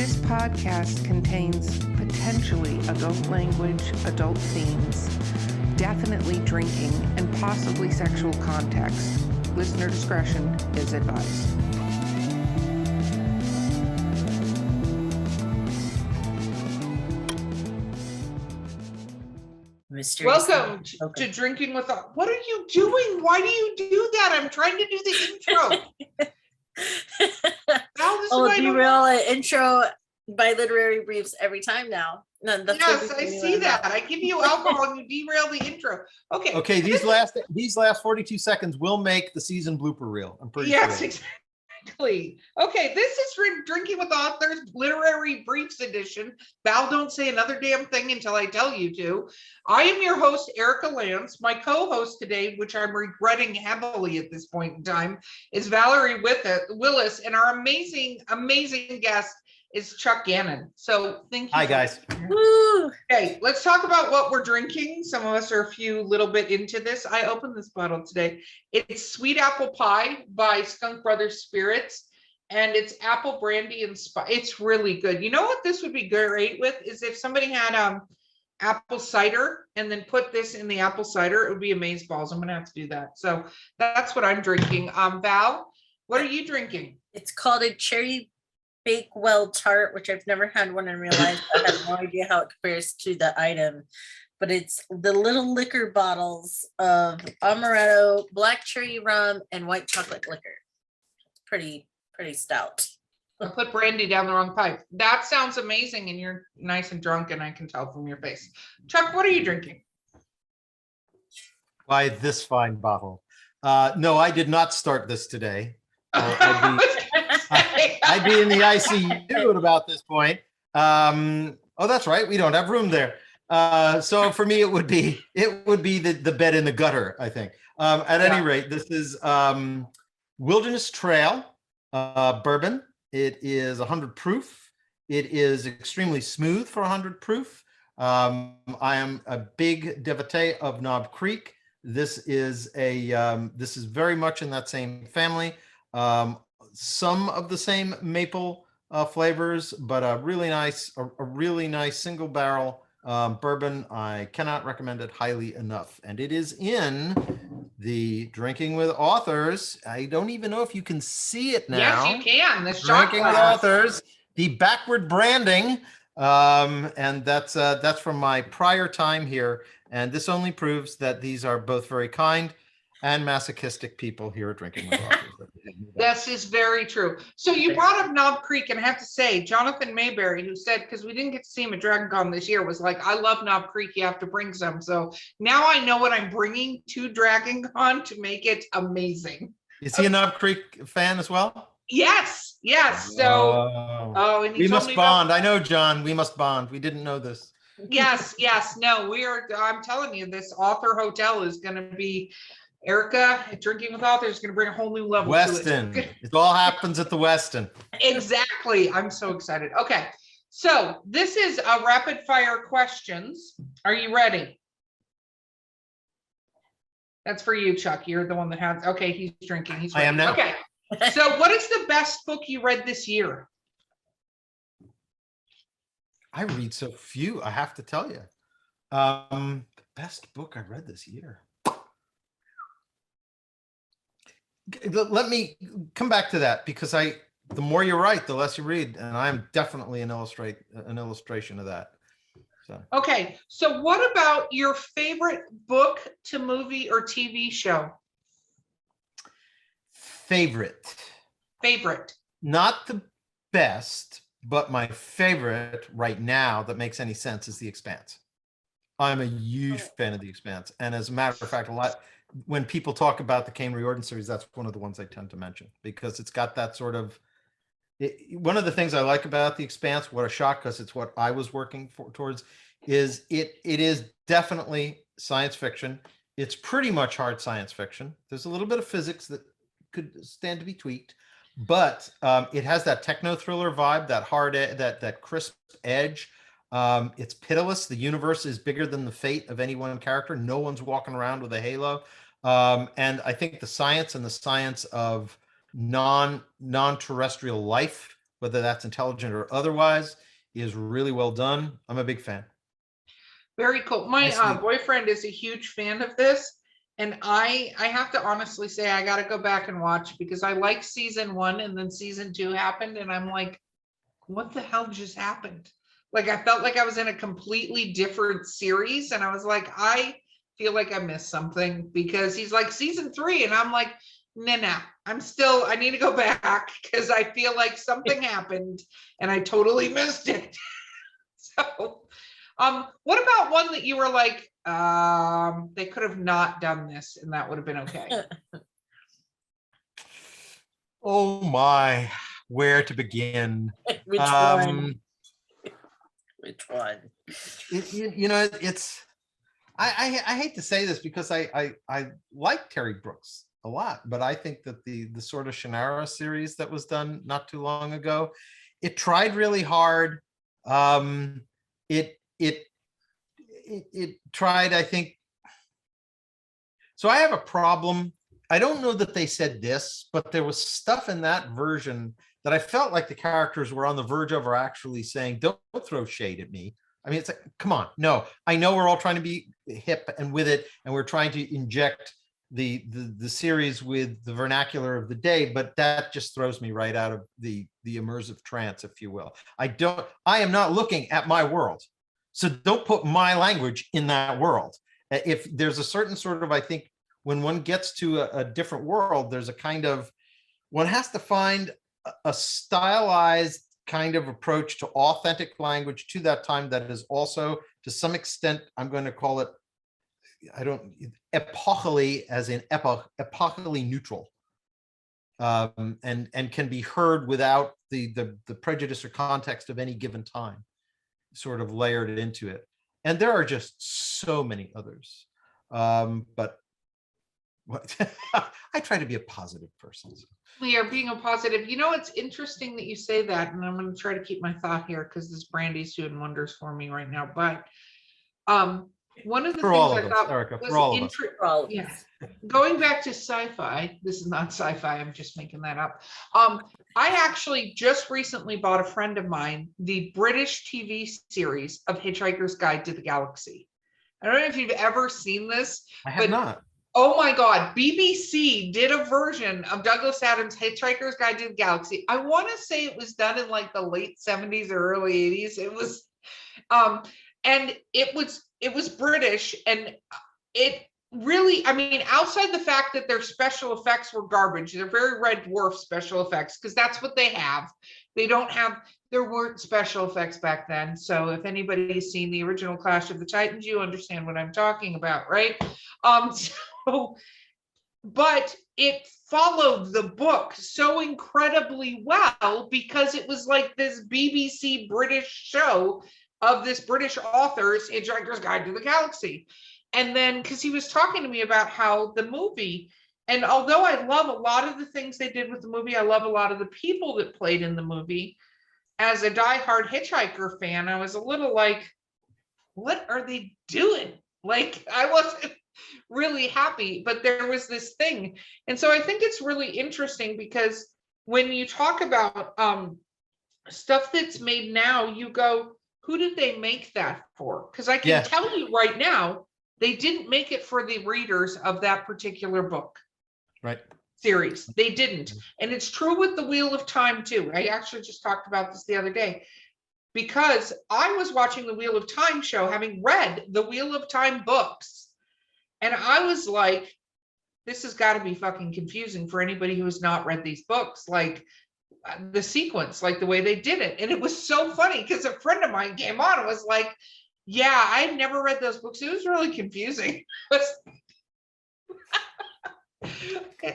This podcast contains potentially adult language, adult themes, definitely drinking, and possibly sexual context. Listener discretion is advised. Welcome to Drinking with... What are you doing? Why do you do that? I'm trying to do the intro. Derail an intro by literary briefs every time now. No, that's yes, I see that. I give you alcohol and you derail the intro. Okay. Okay, these last 42 seconds will make the season blooper reel. I'm pretty sure. Yes, exactly. Okay, this is for Drinking with Authors Literary Briefs Edition. Val, don't say another damn thing until I tell you to. I am your host, Erica Lance. My co-host today, which I'm regretting heavily at this point in time, is Valerie Willis, and our amazing, amazing guest is Chuck Gannon. So thank you. Hi, guys. Woo. Okay, let's talk about what we're drinking. Some of us are a few little bit into this. I opened this bottle today. It's Sweet Apple Pie by Skunk Brothers Spirits, and it's apple brandy and it's really good. You know what this would be great with is if somebody had apple cider and then put this in the apple cider, it would be amazeballs. I'm gonna have to do that. So that's what I'm drinking. Val, what are you drinking? It's called a cherry Bakewell tart, which I've never had one in real life. I have no idea how it compares to the item, but it's the little liquor bottles of amaretto, black cherry rum, and white chocolate liquor. Pretty stout. I put brandy down the wrong pipe. That sounds amazing, and you're nice and drunk, and I can tell from your face. Chuck, what are you drinking? By this fine bottle. No, I did not start this today. I'd be in the ICU at about this point. Oh, that's right. We don't have room there. So for me, it would be the bed in the gutter, I think. At any rate, this is Wilderness Trail bourbon. It is 100 proof. It is extremely smooth for 100 proof. I am a big devotee of Knob Creek. This is very much in that same family. Some of the same maple flavors, but a really nice single barrel bourbon. I cannot recommend it highly enough. And it is in the Drinking with Authors. I don't even know if you can see it now. Yes, you can. The Drinking with Authors, the backward branding. And that's from my prior time here. And this only proves that these are both very kind and masochistic people here at Drinking with Authors. This is very true. So you brought up Knob Creek, and I have to say, Jonathan Mayberry, who said, because we didn't get to see him at Dragon Con this year, was like, I love Knob Creek, you have to bring some. So now I know what I'm bringing to Dragon Con to make it amazing. Is he a Knob Creek fan as well? Yes. So, and we must bond. I know, John, we must bond. We didn't know this. Yes. No, I'm telling you, this author hotel is going to be... Erica, Drinking with Authors is going to bring a whole new level Weston. to it. It all happens at the Weston. Exactly. I'm so excited. Okay. So this is a rapid fire questions. Are you ready? That's for you, Chuck. You're the one that has, okay, he's drinking. He's ready. I am now. Okay. So what is the best book you read this year? I read so few, I have to tell you. Best book I read this year. Let me come back to that, because the more you write, the less you read, and I'm definitely an illustration of that. So. Okay, so what about your favorite book to movie or TV show? Favorite. Not the best, but my favorite right now that makes any sense is The Expanse. I'm a huge fan of The Expanse, and as a matter of fact, when people talk about the Caine Riordan series, that's one of the ones I tend to mention, because it's got that sort of, one of the things I like about The Expanse, what a shock, because it's what I was working towards, is it is definitely science fiction. It's pretty much hard science fiction. There's a little bit of physics that could stand to be tweaked, but it has that techno thriller vibe, that hard, that crisp edge. It's pitiless. The universe is bigger than the fate of any one character. No one's walking around with a halo. And I think the science of non-terrestrial life whether that's intelligent or otherwise, is really well done. I'm a big fan. Very cool. My Nicely- boyfriend is a huge fan of this, and I have to honestly say I got to go back and watch because I like season 1, and then season 2 happened, and I'm like, what the hell just happened? Like I felt like I was in a completely different series, and I was like, I feel like I missed something because he's like season 3, and I'm like, no, I need to go back because I feel like something happened and I totally missed it. So, what about one that you were like, they could have not done this and that would have been okay? Oh my, where to begin? Which one? Um, Which one? It's I hate to say this because I like Terry Brooks a lot, but I think that the sort of Shannara series that was done not too long ago, it tried really hard. It tried, I think. So I have a problem. I don't know that they said this, but there was stuff in that version that I felt like the characters were on the verge of, or actually saying, don't throw shade at me. I mean, it's like, come on. No, I know we're all trying to be hip and with it, and we're trying to inject the series with the vernacular of the day, but that just throws me right out of the immersive trance, if you will. I am not looking at my world. So don't put my language in that world. If there's a certain sort of, I think, when one gets to a different world, there's a kind of, one has to find a stylized kind of approach to authentic language to that time that is also, to some extent, I'm going to call it, epochally, as in epochally neutral, and can be heard without the prejudice or context of any given time, sort of layered into it. And there are just so many others, but I try to be a positive person. We are being a positive. You know, it's interesting that you say that, and I'm going to try to keep my thought here because this brandy's doing wonders for me right now. But one of the For all things of I us, thought Erica, was for all of us. yeah, going back to sci-fi. This is not sci-fi. I'm just making that up. I actually just recently bought a friend of mine the British TV series of Hitchhiker's Guide to the Galaxy. I don't know if you've ever seen this. I have not. Oh my God, BBC did a version of Douglas Adams' Hitchhiker's Guide to the Galaxy. I want to say it was done in like the late 70s or early 80s. It was, and it was British, and it really, I mean, outside the fact that their special effects were garbage, they're very Red Dwarf special effects, because that's what they have. They don't have, there weren't special effects back then. So if anybody's seen the original Clash of the Titans, you understand what I'm talking about, right? So, but it followed the book so incredibly well because it was like this BBC British show of this British author's Hitchhiker's Guide to the Galaxy. And then, because he was talking to me about how the movie, and although I love a lot of the things they did with the movie, I love a lot of the people that played in the movie. As a diehard Hitchhiker fan, I was a little like, what are they doing? Like, I wasn't really happy, but there was this thing. And so I think it's really interesting because when you talk about stuff that's made now, you go, who did they make that for? Because I can tell you right now, they didn't make it for the readers of that particular book. Right. Series. They didn't. And it's true with the Wheel of Time too. I actually just talked about this the other day because I was watching the Wheel of Time show, having read the Wheel of Time books. And I was like, this has got to be fucking confusing for anybody who has not read these books. Like the sequence, like the way they did it. And it was so funny because a friend of mine came on and was like, yeah, I'd never read those books. It was really confusing.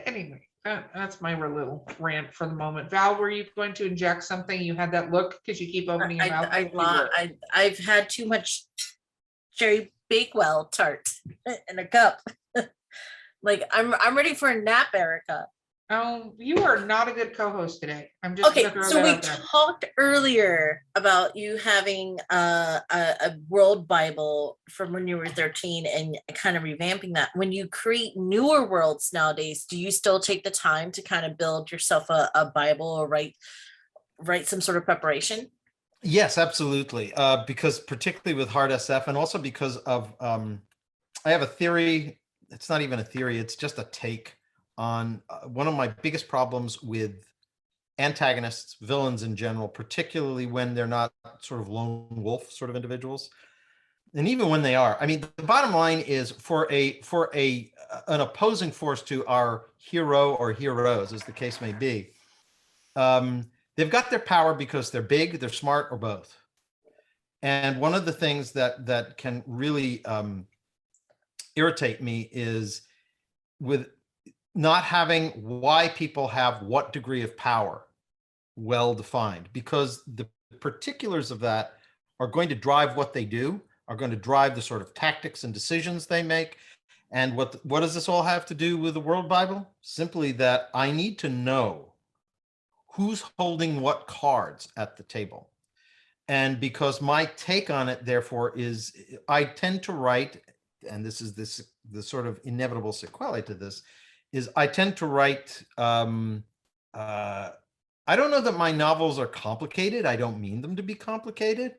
Anyway, that's my little rant for the moment. Val, were you going to inject something? You had that look because you keep opening your mouth. I've had too much Cherry Bakewell tart in a cup. Like I'm ready for a nap, Erica. Oh, you are not a good co-host today. I'm just okay. So we talked earlier about you having a world Bible from when you were 13 and kind of revamping that. When you create newer worlds nowadays, do you still take the time to kind of build yourself a Bible or write write some sort of preparation? Yes, absolutely. Because particularly with hard SF, and also because of I have a theory. It's not even a theory. It's just a take on one of my biggest problems with antagonists, villains in general, particularly when they're not sort of lone wolf sort of individuals. And even when they are, I mean, the bottom line is for an opposing force to our hero or heroes, as the case may be, they've got their power because they're big, they're smart, or both. And one of the things that can really irritate me is with not having why people have what degree of power well defined, because the particulars of that are going to drive what they do, are going to drive the sort of tactics and decisions they make. And what does this all have to do with the World Bible? Simply that I need to know who's holding what cards at the table. And because my take on it, therefore, is I tend to write, and this is the sort of inevitable sequelae to this, is I tend to write, I don't know that my novels are complicated. I don't mean them to be complicated.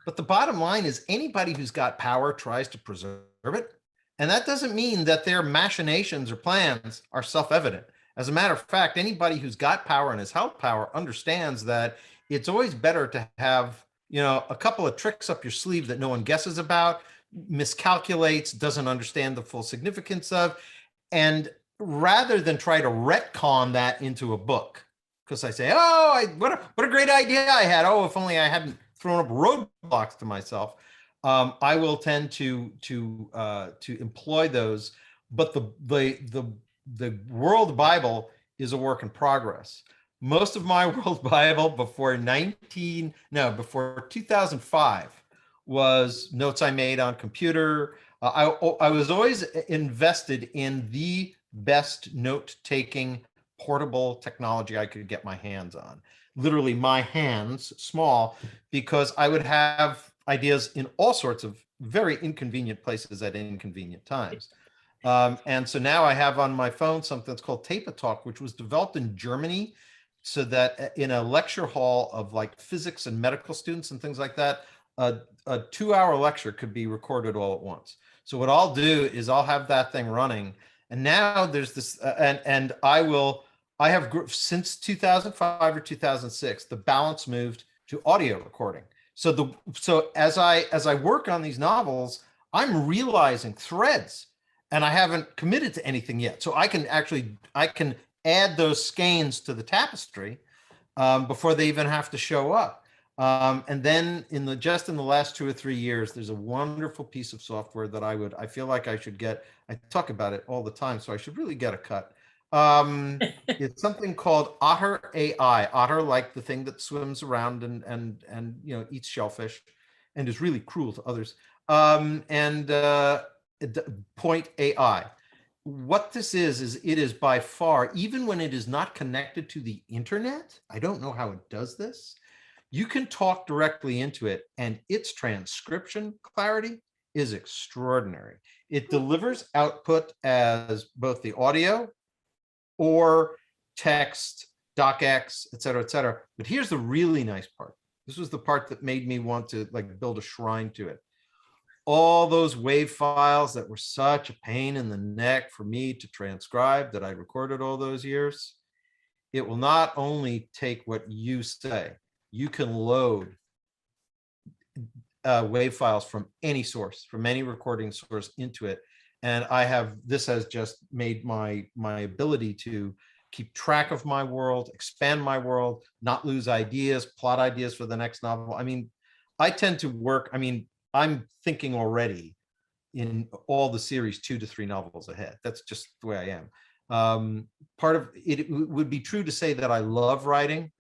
But the bottom line is anybody who's got power tries to preserve it. And that doesn't mean that their machinations or plans are self-evident. As a matter of fact, anybody who's got power and has held power understands that it's always better to have, a couple of tricks up your sleeve that no one guesses about, miscalculates, doesn't understand the full significance of, and rather than try to retcon that into a book, because I say, what a great idea I had. Oh, if only I hadn't thrown up roadblocks to myself. I will tend to employ those, but the World Bible is a work in progress. Most of my World Bible before 2005 was notes I made on computer. I was always invested in the best note-taking portable technology I could get my hands on. Literally my hands small, because I would have ideas in all sorts of very inconvenient places at inconvenient times. And so now I have on my phone something that's called Tape Talk, which was developed in Germany so that in a lecture hall of like physics and medical students and things like that, a 2-hour lecture could be recorded all at once. So what I'll do is I'll have that thing running. And now there's this, I have since 2005 or 2006, the balance moved to audio recording. So as I work on these novels, I'm realizing threads, and I haven't committed to anything yet. So I can add those skeins to the tapestry before they even have to show up. And then in the last 2 or 3 years, there's a wonderful piece of software that I feel like I should get. I talk about it all the time, so I should really get a cut. It's something called Otter AI. Otter, like the thing that swims around and eats shellfish, and is really cruel to others. Point AI. What this is it is by far, even when it is not connected to the internet, I don't know how it does this. You can talk directly into it, and its transcription clarity is extraordinary. It delivers output as both the audio or text, docx, et cetera, et cetera. But here's the really nice part. This was the part that made me want to build a shrine to it. All those WAV files that were such a pain in the neck for me to transcribe that I recorded all those years, it will not only take what you say, you can load WAV files from any source, from any recording source into it. And this has just made my ability to keep track of my world, expand my world, not lose ideas, plot ideas for the next novel. I mean, I tend to work, I'm thinking already in all the series 2 to 3 novels ahead. That's just the way I am. Part of it would be true to say that I love writing,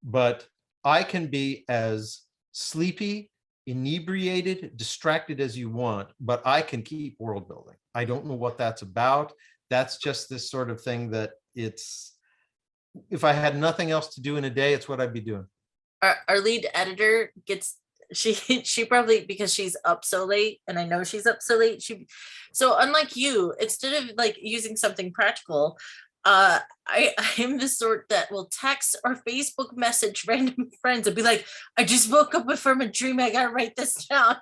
but I can be as sleepy, inebriated, distracted as you want, but I can keep world building. I don't know what that's about. That's just this sort of thing that if I had nothing else to do in a day, it's what I'd be doing. Our lead editor she probably, because she's up so late, and I know she's up so late, so unlike you, instead of using something practical, I'm the sort that will text or Facebook message random friends and be like, I just woke up from a dream. I gotta write this down.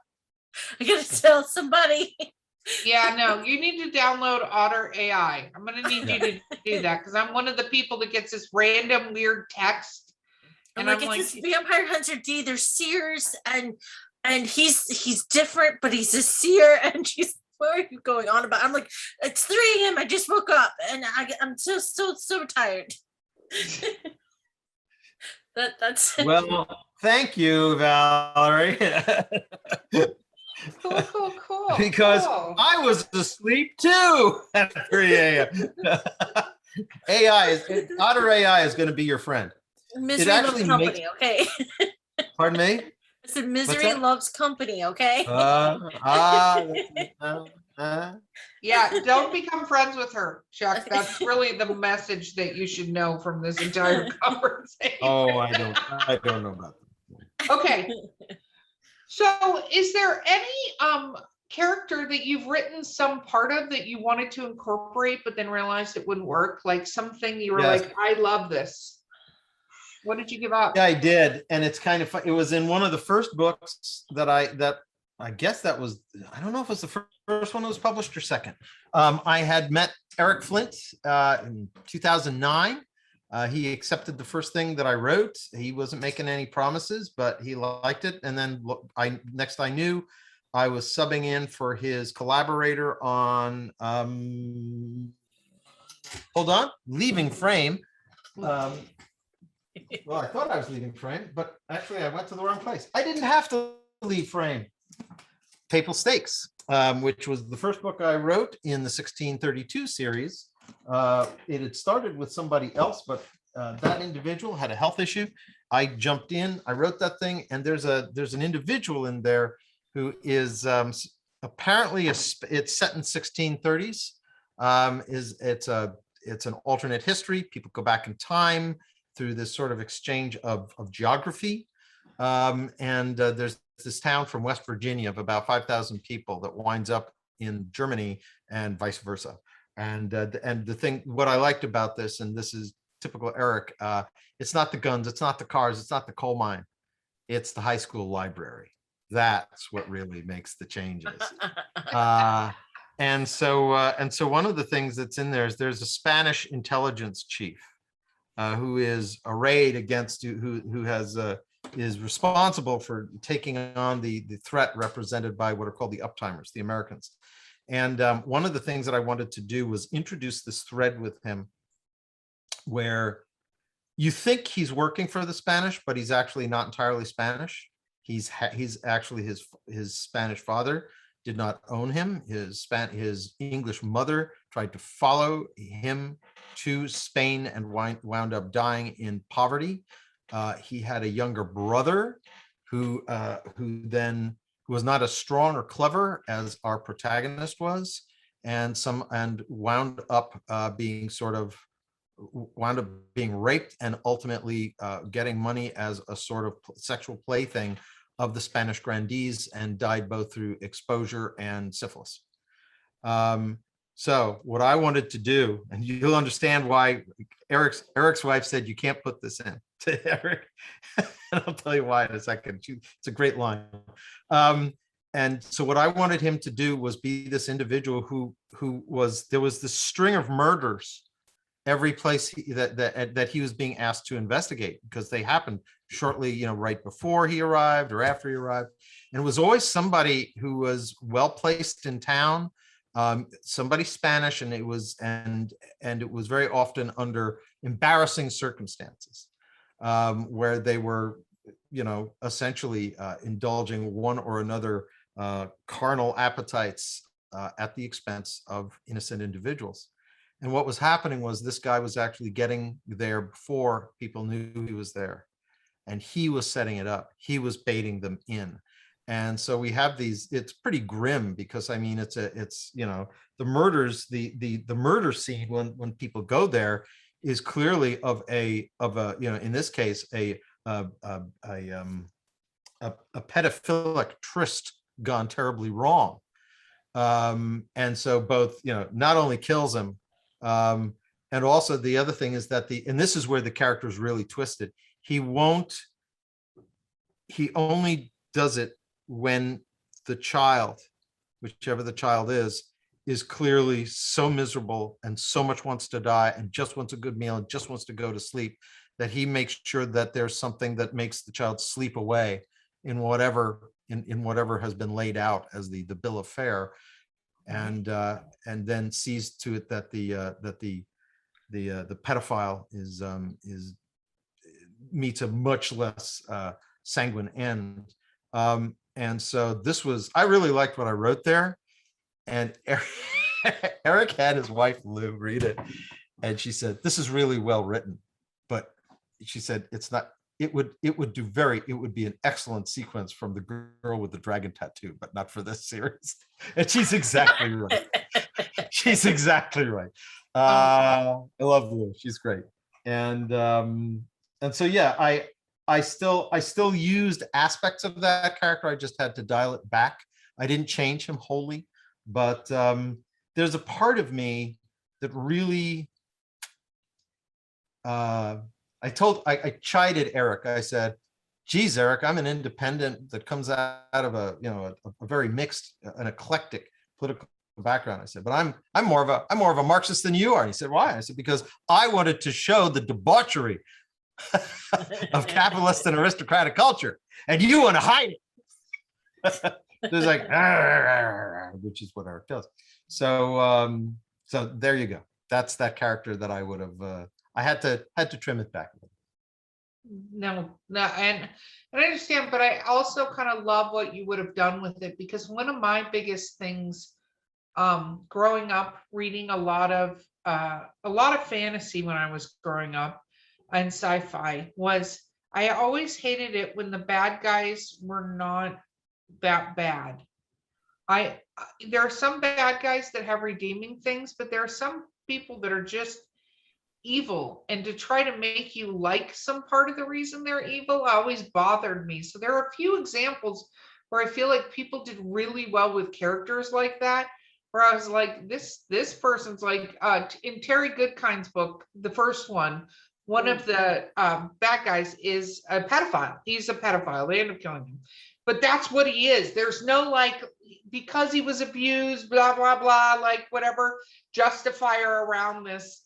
I gotta tell somebody. Yeah, no, you need to download Otter AI. I'm gonna need you to do that because I'm one of the people that gets this random weird text. I'm And like, it's this Vampire Hunter D. There's seers and he's different, but he's a seer. And she's, what are you going on about? I'm like, it's 3 a.m. I just woke up and I'm so tired. That's Well, thank you, Valerie. cool. Because cool. I was asleep too at 3 a.m. Otter AI is going to be your friend. Misery loves company, okay? Pardon me? I said misery loves company, okay? Yeah, don't become friends with her, Chuck. That's really the message that you should know from this entire conversation. Oh, I don't know about that. Okay. So is there any character that you've written some part of that you wanted to incorporate but then realized it wouldn't work? Like something you were like, I love this. What did you give up? Yeah, I did. And it's kind of fun. It was in one of the first books that I guess that was, I don't know if it was the first one that was published or second. I had met Eric Flint in 2009. He accepted the first thing that I wrote. He wasn't making any promises, but he liked it. And then next I knew, I was subbing in for his collaborator on, hold on, Leaving Frame. Well, I thought I was leaving Frame, but actually I went to the wrong place. I didn't have to leave Frame. Papal Stakes, which was the first book I wrote in the 1632 series. It had started with somebody else, but that individual had a health issue. I jumped in, I wrote that thing, and there's an individual in there who is apparently it's set in 1630s. It's an alternate history. People go back in time through this sort of exchange of geography. There's this town from West Virginia of about 5,000 people that winds up in Germany and vice versa. And the thing, what I liked about this, and this is typical Eric, it's not the guns, it's not the cars, it's not the coal mine, it's the high school library. That's what really makes the changes. And so one of the things that's in there is there's a Spanish intelligence chief who is arrayed against who is responsible for taking on the threat represented by what are called the uptimers, the Americans. And one of the things that I wanted to do was introduce this thread with him where you think he's working for the Spanish, but he's actually not entirely Spanish. He's actually his Spanish father did not own him. His English mother tried to follow him to Spain and wound up dying in poverty. He had a younger brother who was not as strong or clever as our protagonist was, and wound up being raped and ultimately getting money as a sort of sexual plaything of the Spanish grandees, and died both through exposure and syphilis. So what I wanted to do, and you'll understand why Eric's wife said you can't put this in to Eric, and I'll tell you why in a second. It's a great line. And so what I wanted him to do was be this individual there was this string of murders every place that he was being asked to investigate, because they happened shortly, right before he arrived or after he arrived. And it was always somebody who was well placed in town, somebody Spanish, and it was very often under embarrassing circumstances, where they were, essentially indulging one or another carnal appetites at the expense of innocent individuals. And what was happening was this guy was actually getting there before people knew he was there, and he was setting it up. He was baiting them in. And so we have these, it's pretty grim, because I mean, it's the murders, the murder scene when people go there is clearly of a in this case, a pedophilic tryst gone terribly wrong. And so both, not only kills him, And also the other thing is that and this is where the character is really twisted. He only does it when the child, whichever the child is clearly so miserable and so much wants to die and just wants a good meal and just wants to go to sleep, that he makes sure that there's something that makes the child sleep away in whatever has been laid out as the bill of fare, and then sees to it that the pedophile is meets a much less sanguine end. And so I really liked what I wrote there. And Eric had his wife Lou read it, and she said, "This is really well written," but she said it's not. It would be an excellent sequence from The Girl with the Dragon Tattoo, but not for this series. And she's exactly right. She's exactly right. I love Lou. She's great. And so yeah, I still used aspects of that character. I just had to dial it back. I didn't change him wholly, but there's a part of me that really I chided Eric. I said, "Geez, Eric, I'm an independent that comes out of a very mixed, an eclectic political background." I said, "But I'm more of a Marxist than you are." And he said, "Why?" I said, "Because I wanted to show the debauchery of capitalist and aristocratic culture, and you want to hide it." There's like, which is what Eric does. So there you go. That's that character that I would have. I had to trim it back a little. No, and I understand, but I also kind of love what you would have done with it, because one of my biggest things, growing up, reading a lot of fantasy when I was growing up and sci-fi, was I always hated it when the bad guys were not that bad. There are some bad guys that have redeeming things, but there are some people that are just evil, and to try to make you like some part of the reason they're evil always bothered me. So there are a few examples where I feel like people did really well with characters like that, where I was like, this person's like, in Terry Goodkind's book, the first one of the bad guys is a pedophile. He's a pedophile. They end up killing him, but that's what he is. There's no like, because he was abused, blah blah blah, like whatever justifier around this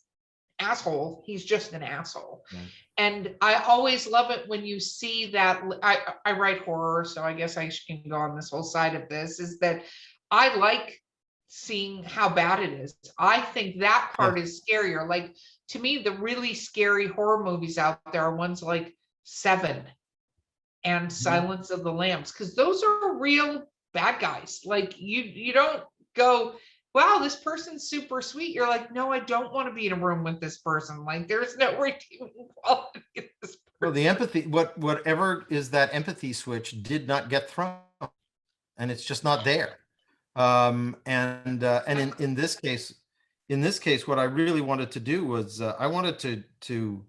asshole. He's just an asshole. Right. And I always love it when you see that. I write horror, so I guess I can go on this whole side of this, is that I like seeing how bad it is. I think that part is scarier. Like, to me, the really scary horror movies out there are ones like Seven and Silence of the Lambs, because those are real bad guys. Like, you don't go, wow, this person's super sweet. You're like, no, I don't want to be in a room with this person. Like, there's no redeeming quality in this person. Well, the empathy, whatever is that empathy switch did not get thrown, and it's just not there. And in this case, what I really wanted to do was I wanted to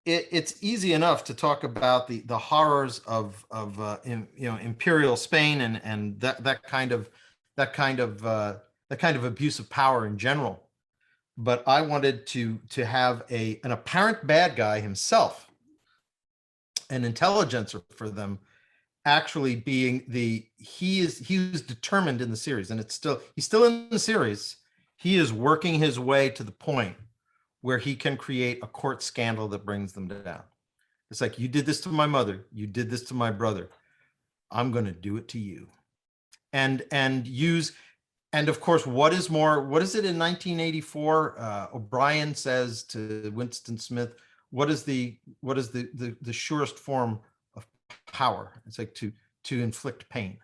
it's easy enough to talk about the horrors of imperial Spain and that kind of abuse of power in general, but I wanted to have an apparent bad guy himself, an intelligencer for them, actually being he was determined in the series, and he's still in the series. He is working his way to the point where he can create a court scandal that brings them down. It's like, you did this to my mother, you did this to my brother, I'm going to do it to you. And of course, what is it in 1984? O'Brien says to Winston Smith, what is the surest form of power? It's like to inflict pain.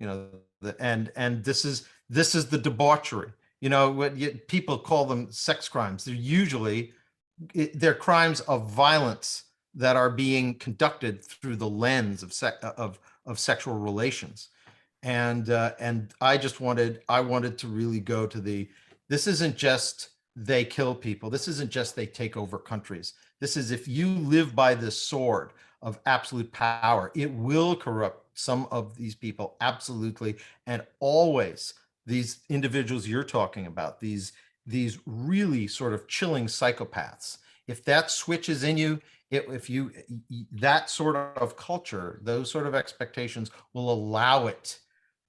And this is the debauchery. What people call them sex crimes. They're crimes of violence that are being conducted through the lens of sexual relations. And I wanted to really go to this isn't just they kill people. This isn't just they take over countries. This is, if you live by this sword of absolute power, it will corrupt some of these people absolutely and always. these individuals you're talking about, these really sort of chilling psychopaths, if that switches in you, that sort of culture, those sort of expectations will allow it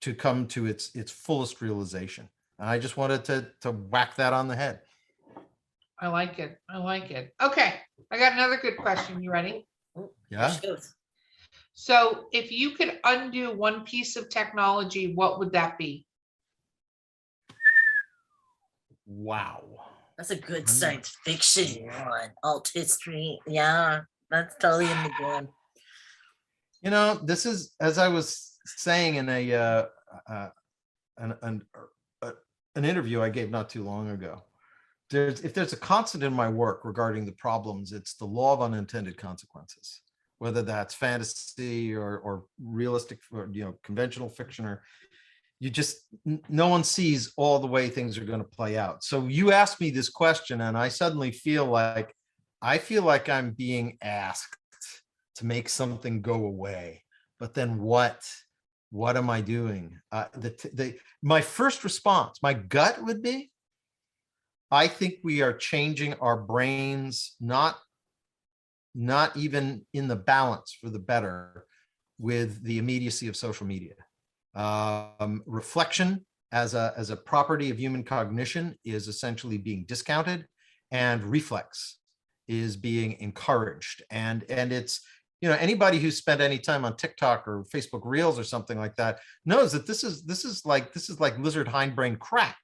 to come to its fullest realization. And I just wanted to whack that on the head. I like it. I like it. Okay. I got another good question. You ready? Yeah. So if you could undo one piece of technology, what would that be? Wow. That's a good science fiction one. Alt history. Yeah, that's totally in the game. You know, this is, as I was saying in an interview I gave not too long ago. If there's a constant in my work regarding the problems, it's the law of unintended consequences, whether that's fantasy or realistic, or, you know, conventional fiction, or you just, no one sees all the way things are going to play out. So you asked me this question and I suddenly feel like I'm being asked to make something go away. But then what am I doing? My first response, my gut would be, I think we are changing our brains, not even in the balance for the better, with the immediacy of social media. Reflection as a property of human cognition is essentially being discounted, and reflex is being encouraged. And it's, you know, anybody who's spent any time on TikTok or Facebook Reels or something like that knows that this is like lizard hindbrain crack.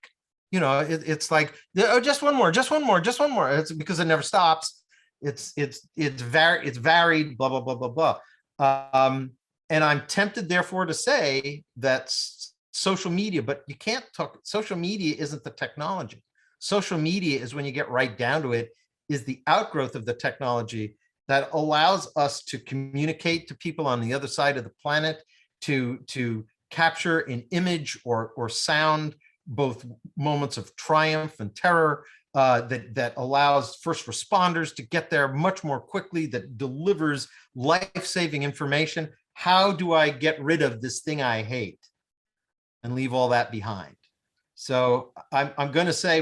You know, it's like, oh, just one more. It's because it never stops. It's varied, blah, blah, blah, blah, blah. And I'm tempted, therefore, to say that social media, but you can't talk, social media isn't the technology. Social media is, when you get right down to it, is the outgrowth of the technology that allows us to communicate to people on the other side of the planet, to capture in image or sound both moments of triumph and terror, that allows first responders to get there much more quickly, that delivers life-saving information. How do I get rid of this thing I hate and leave all that behind? So I'm going to say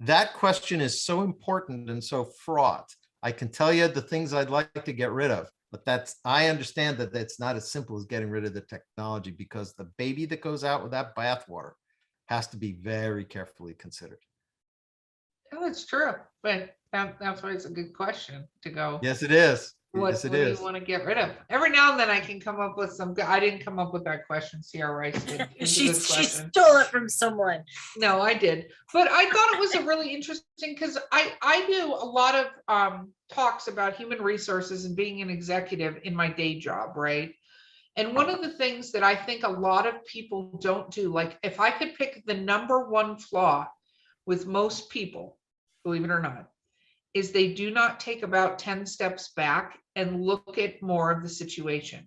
that question is so important and so fraught. I can tell you the things I'd like to get rid of, but I understand that it's not as simple as getting rid of the technology, because the baby that goes out with that bathwater has to be very carefully considered. Oh, it's true. But that's why it's a good question to go. Yes, it is. What do you want to get rid of? Every now and then I can come up with some. I didn't come up with that question. Sierra Rice did. She stole it from someone. No, I did. But I thought it was a really interesting, because I do a lot of talks about human resources and being an executive in my day job, right? And one of the things that I think a lot of people don't do, like if I could pick the number one flaw with most people, believe it or not, is they do not take about 10 steps back and look at more of the situation.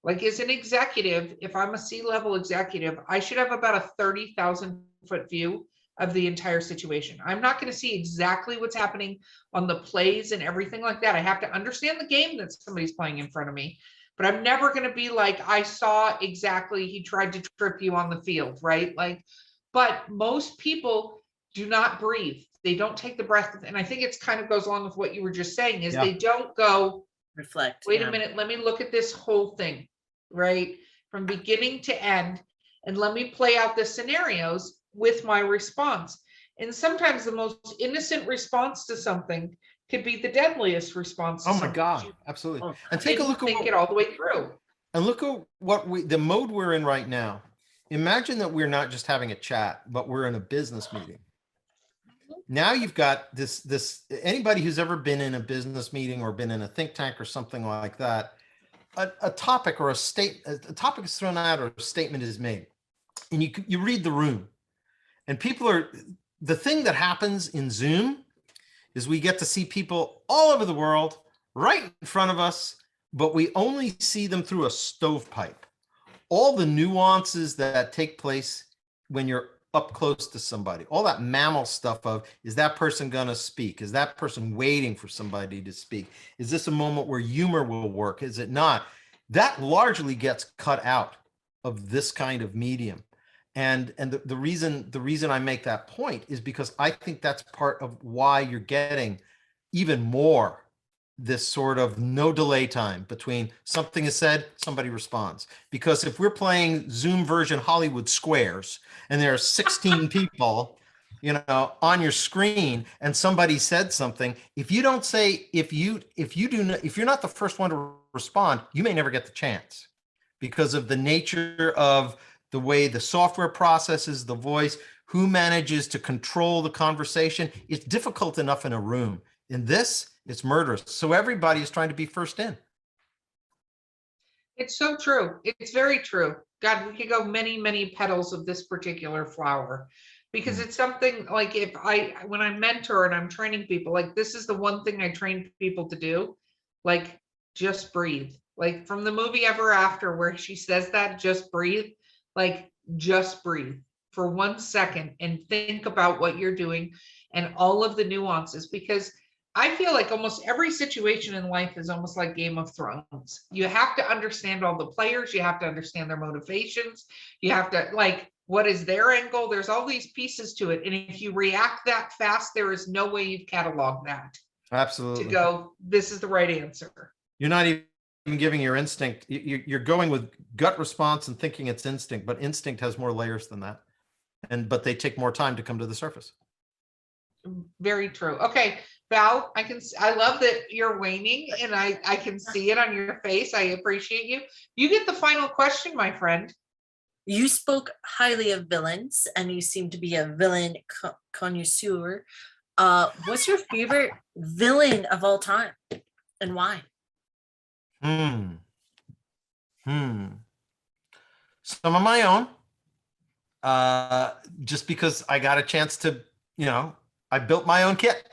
Like, as an executive, if I'm a C-level executive, I should have about a 30,000 foot view of the entire situation. I'm not going to see exactly what's happening on the plays and everything like that. I have to understand the game that somebody's playing in front of me, but I'm never going to be like, I saw exactly he tried to trip you on the field, right? Like, but most people do not breathe. They don't take the breath. And I think it's kind of goes along with what you were just saying, is they don't go reflect. Wait a minute, let me look at this whole thing, right? From beginning to end, and let me play out the scenarios with my response. And sometimes the most innocent response to something could be the deadliest response. Oh my God, absolutely. And take a look at it all the way through. And look at the mode we're in right now. Imagine that we're not just having a chat, but we're in a business meeting. Now you've got this anybody who's ever been in a business meeting or been in a think tank or something like that, a topic or a topic is thrown out or a statement is made, and you read the room, and the thing that happens in Zoom is we get to see people all over the world right in front of us, but we only see them through a stovepipe. All the nuances that take place when you're up close to somebody, all that mammal stuff of, is that person going to speak? Is that person waiting for somebody to speak? Is this a moment where humor will work? Is it not? That largely gets cut out of this kind of medium. And the reason I make that point is because I think that's part of why you're getting even more this sort of no delay time between something is said, somebody responds. Because if we're playing Zoom version Hollywood Squares and there are 16 people, you know, on your screen and somebody said something, if you don't say, if you're not the first one to respond, you may never get the chance because of the nature of the way the software processes the voice, who manages to control the conversation. It's difficult enough in a room. In this, it's murderous. So everybody is trying to be first in. It's so true. It's very true. God, we could go many, many petals of this particular flower because it's something like when I mentor and I'm training people, like this is the one thing I train people to do, like just breathe. Like from the movie Ever After, where she says that, just breathe, like just breathe for 1 second and think about what you're doing and all of the nuances, because I feel like almost every situation in life is almost like Game of Thrones. You have to understand all the players. You have to understand their motivations. You have to, like, what is their end goal? There's all these pieces to it. And if you react that fast, there is no way you've cataloged that. Absolutely. To go, this is the right answer. You're not even giving your instinct. You're going with gut response and thinking it's instinct, but instinct has more layers than that. But they take more time to come to the surface. Very true. Okay. Val, I love that you're waning and I can see it on your face. I appreciate you. You get the final question, my friend. You spoke highly of villains and you seem to be a villain connoisseur. What's your favorite villain of all time and why? Some of my own, just because I got a chance to, I built my own kit.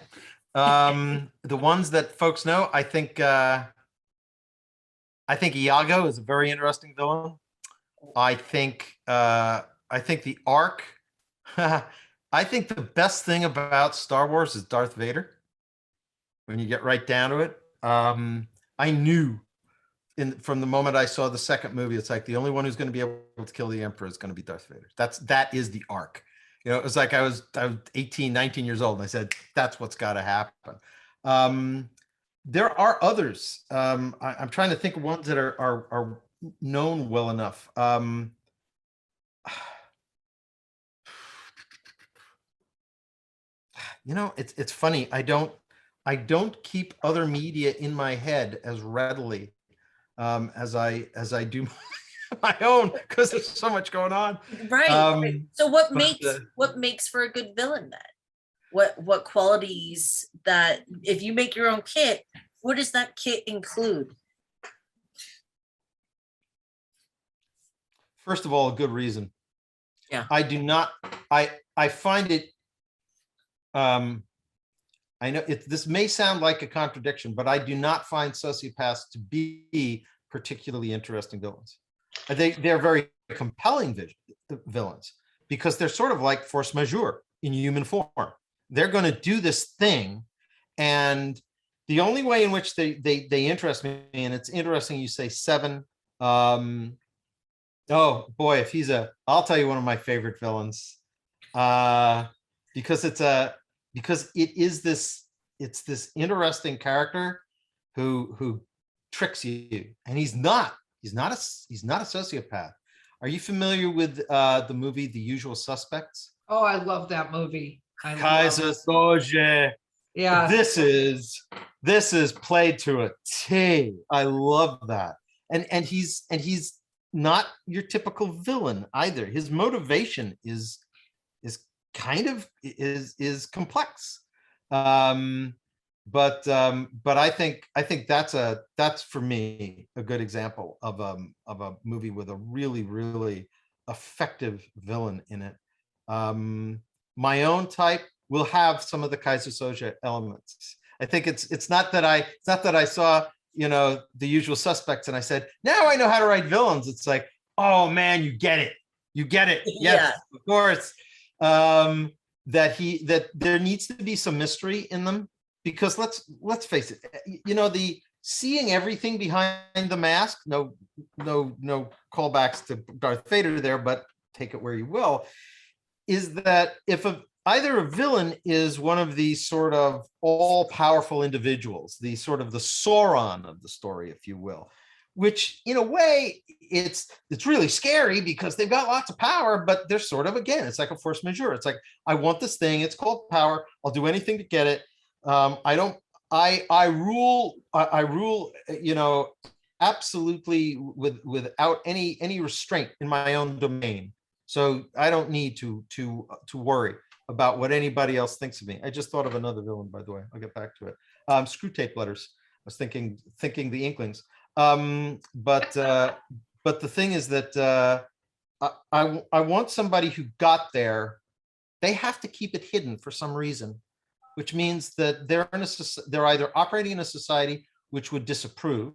The ones that folks know, I think Iago is a very interesting villain. I think the Ark. I think the best thing about Star Wars is Darth Vader. When you get right down to it, I knew from the moment I saw the second movie, it's like the only one who's going to be able to kill the Emperor is going to be Darth Vader. That is the Ark. It was like I was 18, 19 years old, and I said, that's what's got to happen. There are others. I'm trying to think of ones that are known well enough. It's funny. I don't keep other media in my head as readily as I do my own, because there's so much going on. Right. So what makes for a good villain then? What qualities that, if you make your own kit, what does that kit include? First of all, a good reason. Yeah. I find it, I know this may sound like a contradiction, but I do not find sociopaths to be particularly interesting villains. They're very compelling villains because they're sort of like force majeure in human form. They're going to do this thing, and the only way in which they interest me, and it's interesting you say Seven. Oh boy, I'll tell you one of my favorite villains, because it's this interesting character who tricks you, and he's not a sociopath. Are you familiar with the movie The Usual Suspects? Oh, I love that movie. Kaiser Soze. Yeah. This is played to a T. I love that. And he's not your typical villain either. His motivation is kind of complex. But I think that's for me a good example of a movie with a really, really effective villain in it. My own type will have some of the Kaiser Soze elements. I think it's not that I saw The Usual Suspects and I said, now I know how to write villains. It's like, oh man, you get it. Yes, yeah. Of course. That there needs to be some mystery in them, because let's face it, the seeing everything behind the mask, no callbacks to Darth Vader there, but take it where you will, is that if either a villain is one of these sort of all-powerful individuals, the sort of the Sauron of the story, if you will, which in a way it's really scary because they've got lots of power, but they're sort of, again, it's like a force majeure. It's like, I want this thing, it's called power, I'll do anything to get it. I rule, you know, absolutely without any restraint in my own domain. So I don't need to worry about what anybody else thinks of me. I just thought of another villain, by the way. I'll get back to it. Screw tape letters. I was thinking the Inklings. But the thing is that I want somebody who got there. They have to keep it hidden for some reason, which means that they're either operating in a society which would disapprove.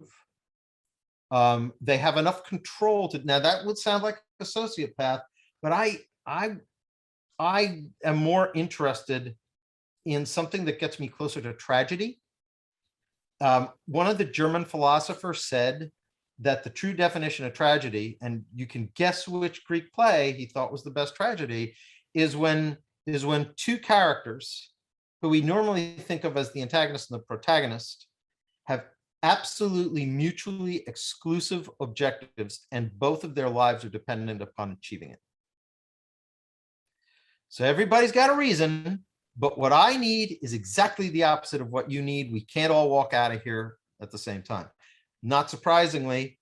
They have enough control to, now that would sound like a sociopath, but I am more interested in something that gets me closer to tragedy. One of the German philosophers said that the true definition of tragedy, and you can guess which Greek play he thought was the best tragedy, is when two characters who we normally think of as the antagonist and the protagonist have absolutely mutually exclusive objectives, and both of their lives are dependent upon achieving it. So everybody's got a reason, but what I need is exactly the opposite of what you need. We can't all walk out of here at the same time. Not surprisingly,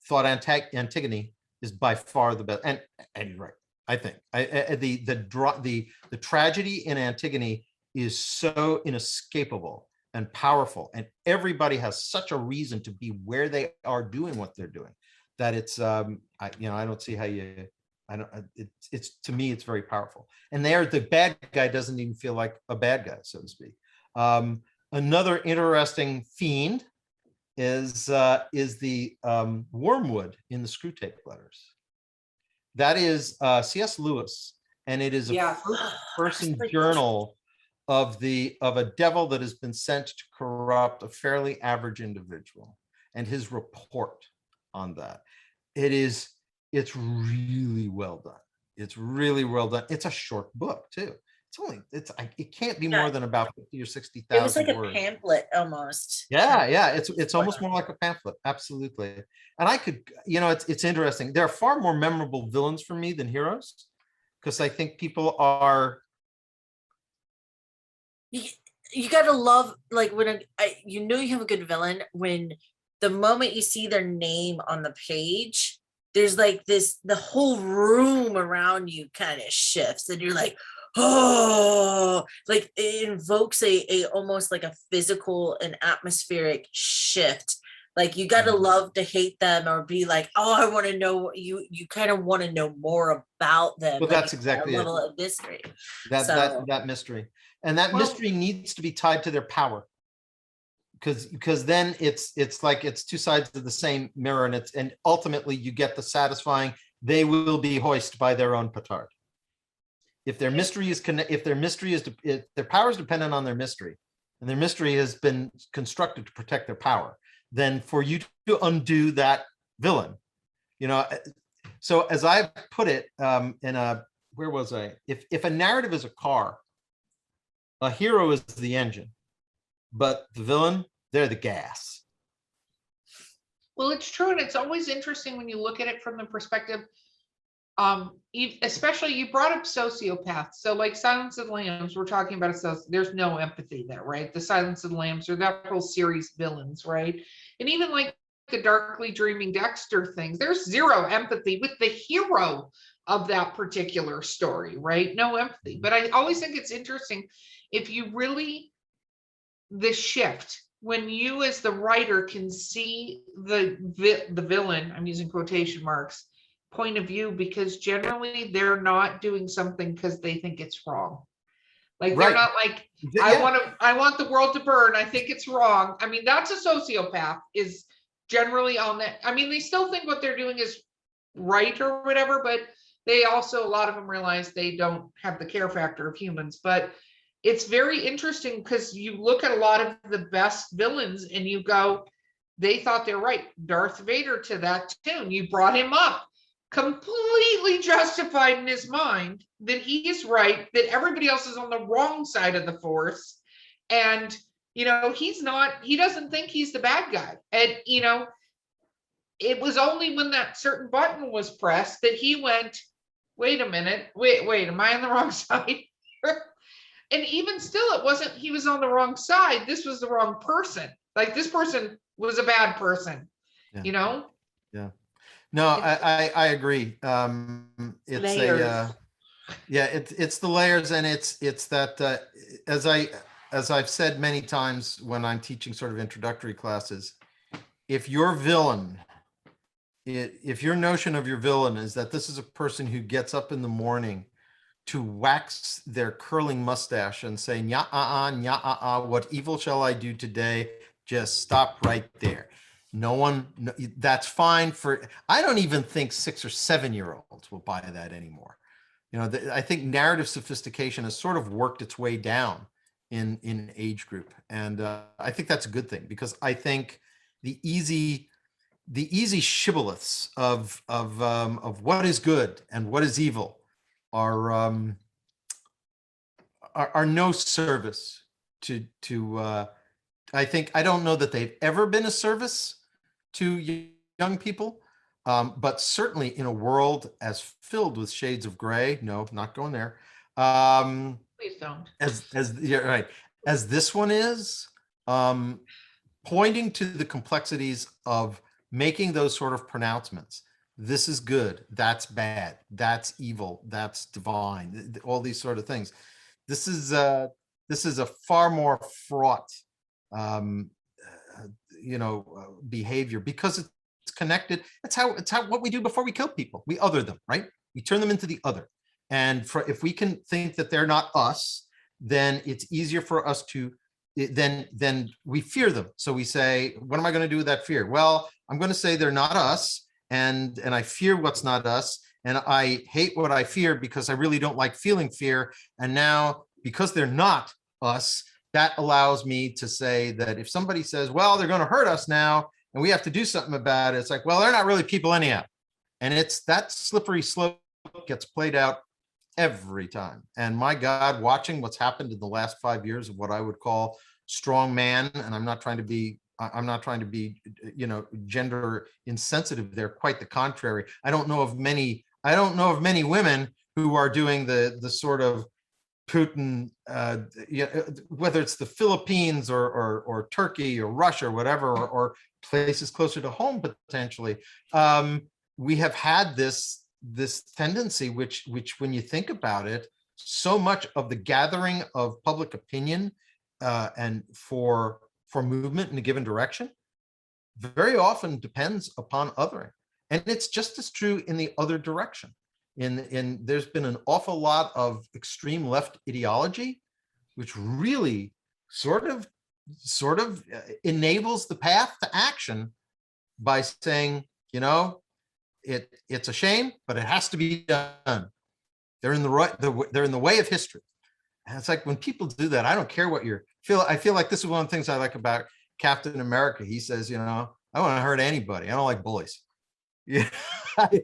thought Antigone is by far the best, and you're right. I think the tragedy in Antigone is so inescapable and powerful, and everybody has such a reason to be where they are doing what they're doing, that it's I don't see how you. It's to me, it's very powerful. And there, the bad guy doesn't even feel like a bad guy, so to speak. Another interesting fiend is the wormwood in the Screw Tape Letters. That is C.S. Lewis, and it is a first-person journal of a devil that has been sent to corrupt a fairly average individual, and his report on that. It's really well done. It's really well done. It's a short book too. It can't be more than about 50 or 60,000 It was like words. a pamphlet almost. Yeah. It's almost more like a pamphlet. Absolutely. And I could, it's interesting. There are far more memorable villains for me than heroes, because I think people are. You gotta love, like, when you have a good villain when the moment you see their name on the page, there's like the whole room around you kind of shifts, and you're like, oh, like it invokes a almost like a physical and atmospheric shift. Like you gotta love to hate them, or be like, oh, I want to know you kind of want to know more about them. Well, like, that's exactly a level it. of mystery. That mystery, and that mystery needs to be tied to their power. Because then it's like it's two sides of the same mirror, and ultimately you get the satisfying, they will be hoisted by their own petard. If their power is dependent on their mystery, and their mystery has been constructed to protect their power, then for you to undo that villain, so as I've put it, where was I? If a narrative is a car, a hero is the engine, but the villain, they're the gas. Well, it's true, and it's always interesting when you look at it from the perspective, especially you brought up sociopaths. So like Silence of the Lambs, we're talking about there's no empathy there, right? The Silence of the Lambs, or that whole series villains, right? And even like the Darkly Dreaming Dexter things, there's zero empathy with the hero of that particular story, right? No empathy. But I always think it's interesting if you really, the shift when you as the writer can see the villain, I'm using quotation marks, point of view, because generally they're not doing something because they think it's wrong. Like they're not like, I want the world to burn, I think it's wrong. I mean, that's a sociopath, is generally on that. I mean, they still think what they're doing is right or whatever, but they also, a lot of them realize they don't have the care factor of humans. But it's very interesting because you look at a lot of the best villains and you go, they thought they're right. Darth Vader, to that tune, you brought him up. completely justified in his mind that he is right, that everybody else is on the wrong side of the force. And, he doesn't think he's the bad guy. And, it was only when that certain button was pressed that he went, wait a minute, wait, am I on the wrong side? And even still, it wasn't, he was on the wrong side. This was the wrong person. Like, this person was a bad person, Yeah. No, I agree. It's layers. it's the layers, and it's that as I've said many times when I'm teaching sort of introductory classes, if your villain, if your notion of your villain is that this is a person who gets up in the morning to wax their curling mustache and say, what evil shall I do today? Just stop right there. That's fine I don't even think 6 or 7 year olds will buy that anymore. I think narrative sophistication has sort of worked its way down in age group. And I think that's a good thing, because I think the easy shibboleths of what is good and what is evil are no service to I don't know that they've ever been a service to young people, but certainly in a world as filled with shades of gray. No, not going there. Please don't. As this one is, pointing to the complexities of making those sort of pronouncements. This is good, that's bad, that's evil, that's divine, all these sort of things. This is a far more fraught behavior, because it's connected. It's how what we do before we kill people. We other them, right? We turn them into the other. And if we can think that they're not us, then it's easier for us to then we fear them. So we say, what am I going to do with that fear? Well, I'm going to say they're not us, and I fear what's not us, and I hate what I fear because I really don't like feeling fear. And now, because they're not us, that allows me to say that if somebody says, well, they're going to hurt us now and we have to do something about it, it's like, well, they're not really people anyhow. And it's that slippery slope gets played out every time. And my God, watching what's happened in the last 5 years of what I would call strong man, and I'm not trying to be gender insensitive there, quite the contrary. I don't know of many women who are doing the sort of Putin, whether it's the Philippines or Turkey or Russia or whatever, or places closer to home potentially. We have had this tendency, which when you think about it, so much of the gathering of public opinion and for movement in a given direction very often depends upon othering. And it's just as true in the other direction. There's been an awful lot of extreme left ideology, which really sort of enables the path to action by saying, it's a shame, but it has to be done. They're in the way of history. And it's like, when people do that, I don't care what I feel like this is one of the things I like about Captain America. He says, I don't want to hurt anybody. I don't like bullies. Yeah. I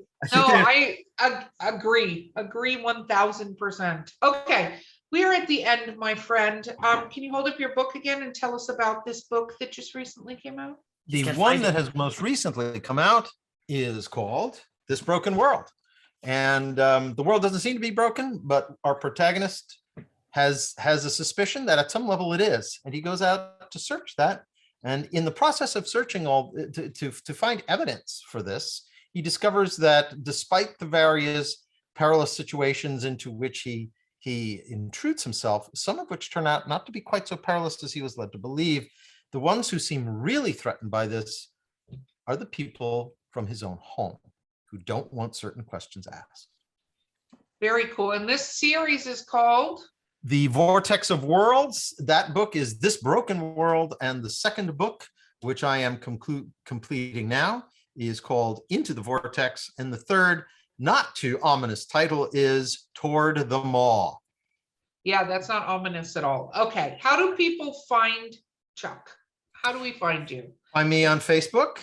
agree 1000%. Okay, we are at the end, my friend. Can you hold up your book again and tell us about this book that just recently came out? The one that has most recently come out is called This Broken World. And the world doesn't seem to be broken, but our protagonist has a suspicion that at some level it is. And he goes out to search that. And in the process of searching to find evidence for this, he discovers that despite the various perilous situations into which he intrudes himself, some of which turn out not to be quite so perilous as he was led to believe, the ones who seem really threatened by this are the people from his own home who don't want certain questions asked. Very cool. And this series is called? The Vortex of Worlds. That book is This Broken World, and the second book, which I am completing now, is called Into the Vortex, and the third, not too ominous title, is Toward the Maw. Yeah, that's not ominous at all. Okay, how do people find Chuck? How do we find you? Find me on Facebook,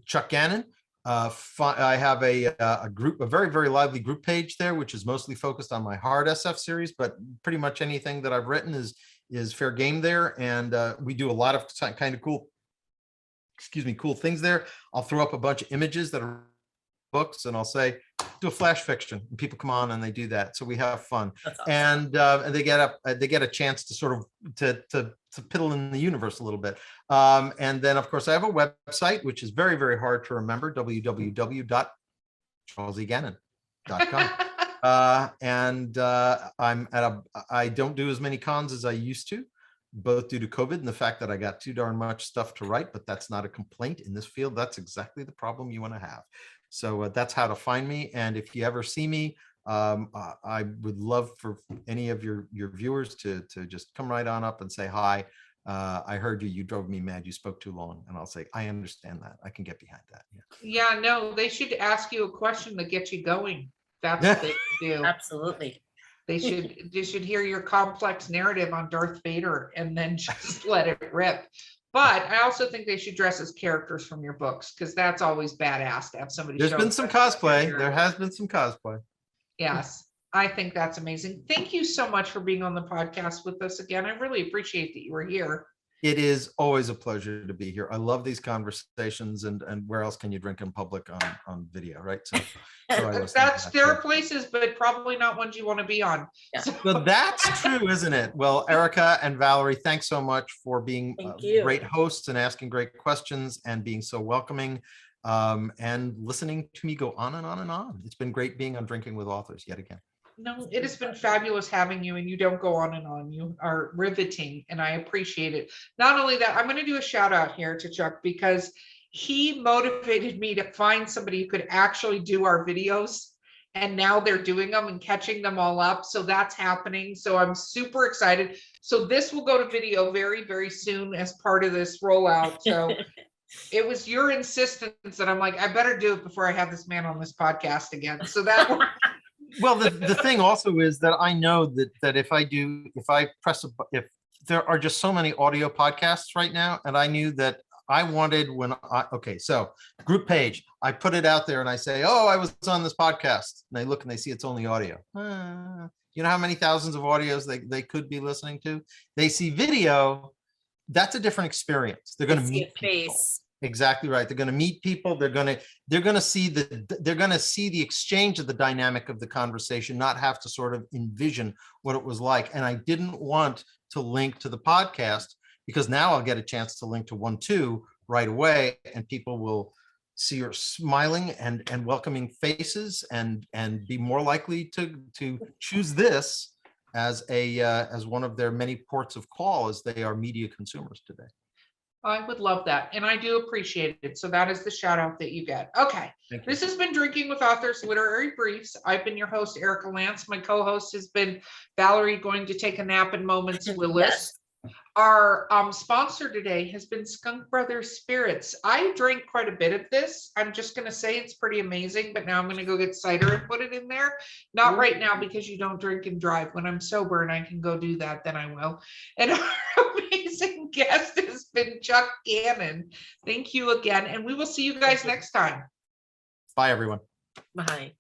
Chuck Gannon. I have a group, a very, very lively group page there, which is mostly focused on my hard SF series, but pretty much anything that I've written is fair game there. And we do a lot of kind of cool, cool things there. I'll throw up a bunch of images that are books and I'll say, do a flash fiction, and people come on and they do that. So we have fun. That's awesome. And they get a chance to sort of to piddle in the universe a little bit. And then of course I have a website, which is very, very hard to remember, www.charlesegannon.com. I don't do as many cons as I used to, both due to COVID and the fact that I got too darn much stuff to write, but that's not a complaint in this field. That's exactly the problem you want to have. So that's how to find me. And if you ever see me, I would love for any of your viewers to just come right on up and say, hi, I heard you drove me mad. You spoke too long. And I'll say, I understand that. I can get behind that. Yeah, no, they should ask you a question that gets you going. That's what they do. Absolutely. They should hear your complex narrative on Darth Vader and then just let it rip. But I also think they should dress as characters from your books, because that's always badass to have somebody. There's been some cosplay. There has been some cosplay. Yes, I think that's amazing. Thank you so much for being on the podcast with us again. I really appreciate that you were here. It is always a pleasure to be here. I love these conversations, and where else can you drink in public on video, right? So there are places, but probably not ones you want to be on. Yeah. So. Well, that's true, isn't it? Well, Erica and Valerie, thanks so much for being great hosts and asking great questions and being so welcoming, and listening to me go on and on and on. It's been great being on Drinking with Authors yet again. No, it has been fabulous having you, and you don't go on and on. You are riveting, and I appreciate it. Not only that, I'm going to do a shout out here to Chuck, because he motivated me to find somebody who could actually do our videos, and now they're doing them and catching them all up. So that's happening. So I'm super excited. So this will go to video very, very soon as part of this rollout. So it was your insistence that I'm like, I better do it before I have this man on this podcast again. So that Well, the thing also is that I know that if there are just so many audio podcasts right now, and I knew that I wanted so group page, I put it out there and I say, oh, I was on this podcast, and they look and they see it's only audio. You know how many thousands of audios they could be listening to? They see video. That's a different experience. They're going to meet people. Exactly right. They're going to meet people. They're going to see the exchange of the dynamic of the conversation, not have to sort of envision what it was like. And I didn't want to link to the podcast, because now I'll get a chance to link to 1, 2 right away, and people will see your smiling and welcoming faces and be more likely to choose this as one of their many ports of call as they are media consumers today. I would love that, and I do appreciate it. So that is the shout out that you get. Okay, this has been Drinking with Authors Literary Briefs. I've been your host, Erica Lance. My co-host has been Valerie, going to take a nap in moments, Willis. Yes. Our sponsor today has been Skunk Brothers Spirits. I drank quite a bit of this. I'm just going to say it's pretty amazing, but now I'm going to go get cider and put it in there. Not right now, because you don't drink and drive. When I'm sober and I can go do that, then I will. And our amazing guest has been Chuck Gannon. Thank you again, and we will see you guys next time. Bye, everyone. Bye.